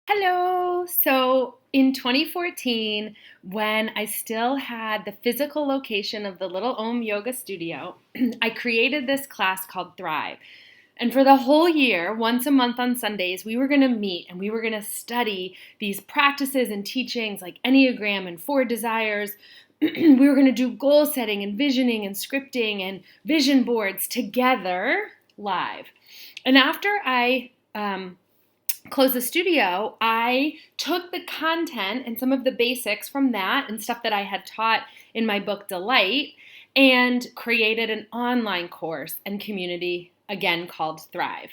Hello! So in 2014, when I still had the physical location of the Little Om Yoga Studio, I created this class called Thrive. And for the whole year, once a month on Sundays, we were going to meet and we were going to study these practices and teachings like Enneagram and Four Desires. We were going to do goal setting and visioning and scripting and vision boards together live. And after I closed the studio, I took the content and some of the basics from that and stuff that I had taught in my book Delight and created an online course and community, again called Thrive.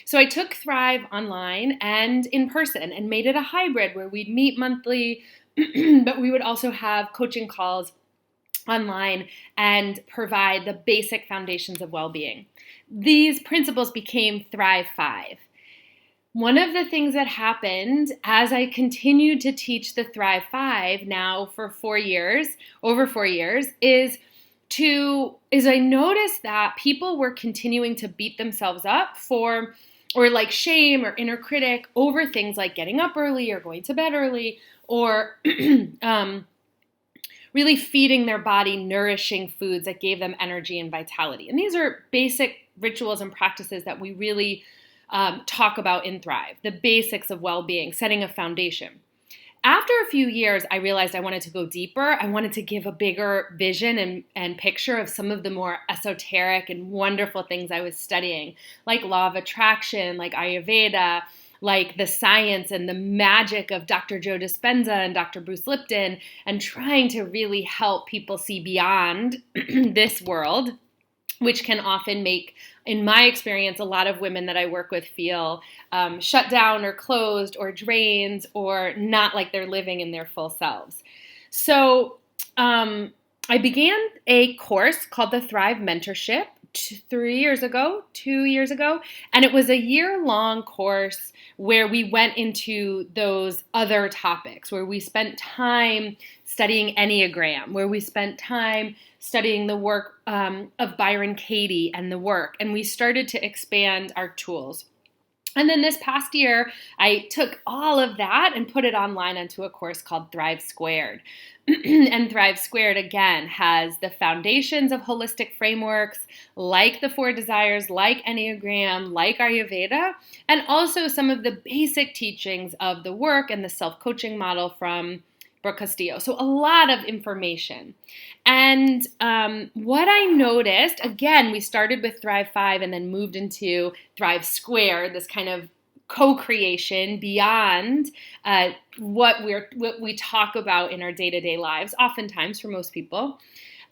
So I took Thrive online and in person and made it a hybrid where we'd meet monthly, but we would also have coaching calls online and provide the basic foundations of well-being. These principles became Thrive 5. One of the things that happened as I continued to teach the Thrive 5 now for over 4 years, is I noticed that people were continuing to beat themselves up or like shame or inner critic over things like getting up early or going to bed early or really feeding their body nourishing foods that gave them energy and vitality. And these are basic rituals and practices that we really talk about in Thrive, the basics of well-being, setting a foundation. After a few years, I realized I wanted to go deeper. I wanted to give a bigger vision and picture of some of the more esoteric and wonderful things I was studying, like law of attraction, like Ayurveda, like the science and the magic of Dr. Joe Dispenza and Dr. Bruce Lipton, and trying to really help people see beyond this world, which can often make, in my experience, a lot of women that I work with feel shut down or closed or drained or not like they're living in their full selves. So I began a course called the Thrive Mentorship 2 years ago, and it was a year-long course where we went into those other topics, where we spent time studying Enneagram, where we spent time studying the work of Byron Katie and the work, and we started to expand our tools. And then this past year, I took all of that and put it online onto a course called Thrive Squared. And Thrive Squared, again, has the foundations of holistic frameworks like the Four Desires, like Enneagram, like Ayurveda, and also some of the basic teachings of the work and the self-coaching model from Brooke Castillo. So a lot of information. And what I noticed, again, we started with Thrive 5 and then moved into Thrive Squared, this kind of co-creation beyond what we talk about in our day-to-day lives, oftentimes for most people.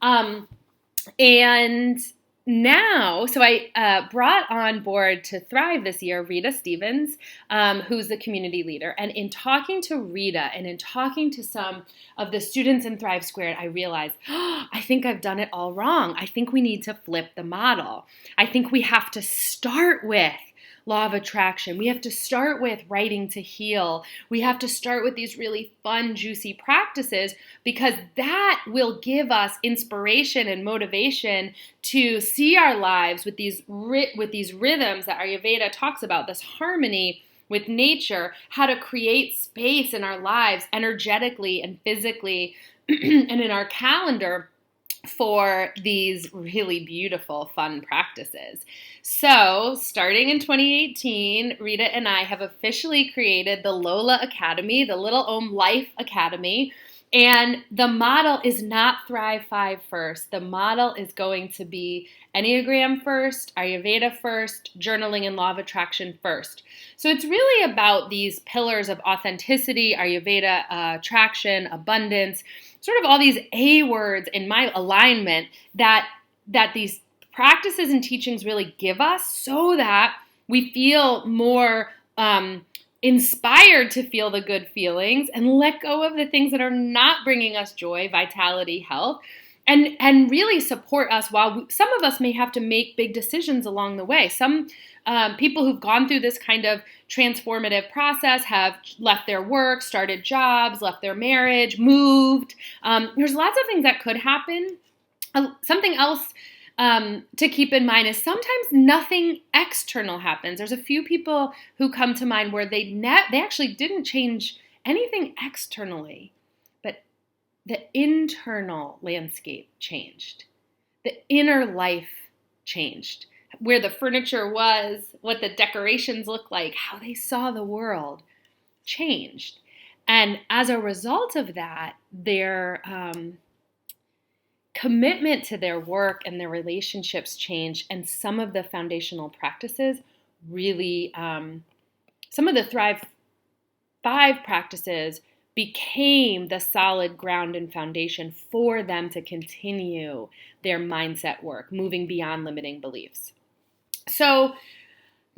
And now, so I brought on board to Thrive this year Rita Stevens, who's the community leader. And in talking to Rita and in talking to some of the students in Thrive Squared, I realized, I think I've done it all wrong. I think we need to flip the model. I think we have to start with law of attraction. We have to start with writing to heal. We have to start with these really fun, juicy practices because that will give us inspiration and motivation to see our lives with these rhythms that Ayurveda talks about, this harmony with nature, how to create space in our lives energetically and physically and in our calendar for these really beautiful, fun practices. So, starting in 2018, Rita and I have officially created the LOLA Academy, the Little Om Life Academy, and the model is not Thrive 5 first. The model is going to be Enneagram first, Ayurveda first, journaling and law of attraction first. So it's really about these pillars of authenticity, Ayurveda, attraction, abundance, sort of all these A words in my alignment that these practices and teachings really give us so that we feel more inspired to feel the good feelings and let go of the things that are not bringing us joy, vitality, health, and really support us while some of us may have to make big decisions along the way. Some people who've gone through this kind of transformative process have left their work, started jobs, left their marriage, moved. There's lots of things that could happen. Something else to keep in mind is sometimes nothing external happens. There's a few people who come to mind where they actually didn't change anything externally, but the internal landscape changed. The inner life changed. Where the furniture was, what the decorations looked like, how they saw the world changed. And as a result of that, their commitment to their work and their relationships changed. And some of the foundational practices really, some of the Thrive 5 practices became the solid ground and foundation for them to continue their mindset work, moving beyond limiting beliefs. So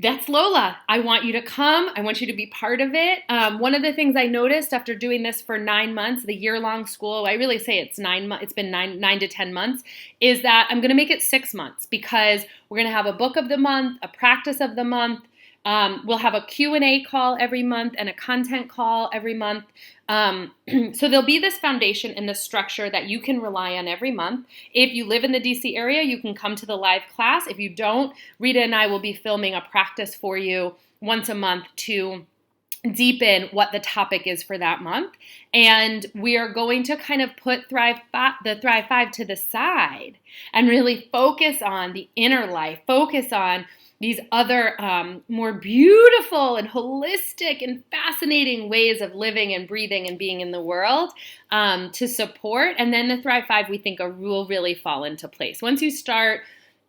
that's LOLA. I want you to come. I want you to be part of it. One of the things I noticed after doing this for 9 months, the year-long school, I really say it's 9 months. It's been nine to 10 months, is that I'm going to make it 6 months because we're going to have a book of the month, a practice of the month. We'll have a Q&A call every month and a content call every month. So there'll be this foundation and this structure that you can rely on every month. If you live in the DC area, you can come to the live class. If you don't, Rita and I will be filming a practice for you once a month to deepen what the topic is for that month. And we are going to kind of put the Thrive 5 to the side and really focus on the inner life, focus on these other more beautiful and holistic and fascinating ways of living and breathing and being in the world to support. And then the Thrive 5, we think, will really fall into place. Once you start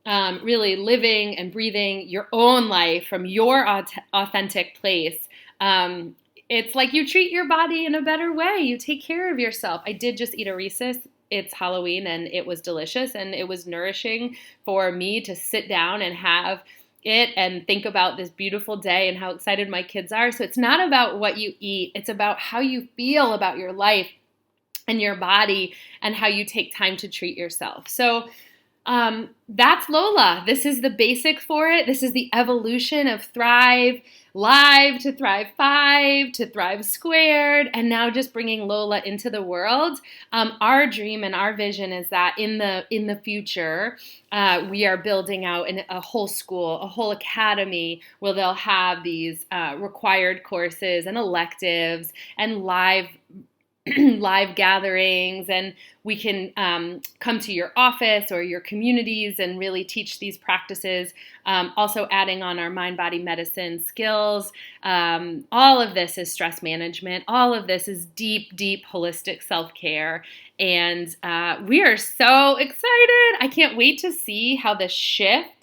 really living and breathing your own life from your authentic place, it's like you treat your body in a better way. You take care of yourself. I did just eat a Reese's. It's Halloween and it was delicious and it was nourishing for me to sit down and have it and think about this beautiful day and how excited my kids are. So it's not about what you eat. It's about how you feel about your life and your body and how you take time to treat yourself. So that's LOLA. This is the basic for it. This is the evolution of Thrive Live to Thrive 5 to Thrive Squared, and now just bringing LOLA into the world. Our dream and our vision is that in the future, we are building out a whole school, a whole academy where they'll have these required courses and electives and live gatherings, and we can come to your office or your communities and really teach these practices. Also adding on our mind-body medicine skills. All of this is stress management. All of this is deep, deep holistic self-care. And we are so excited. I can't wait to see how the shift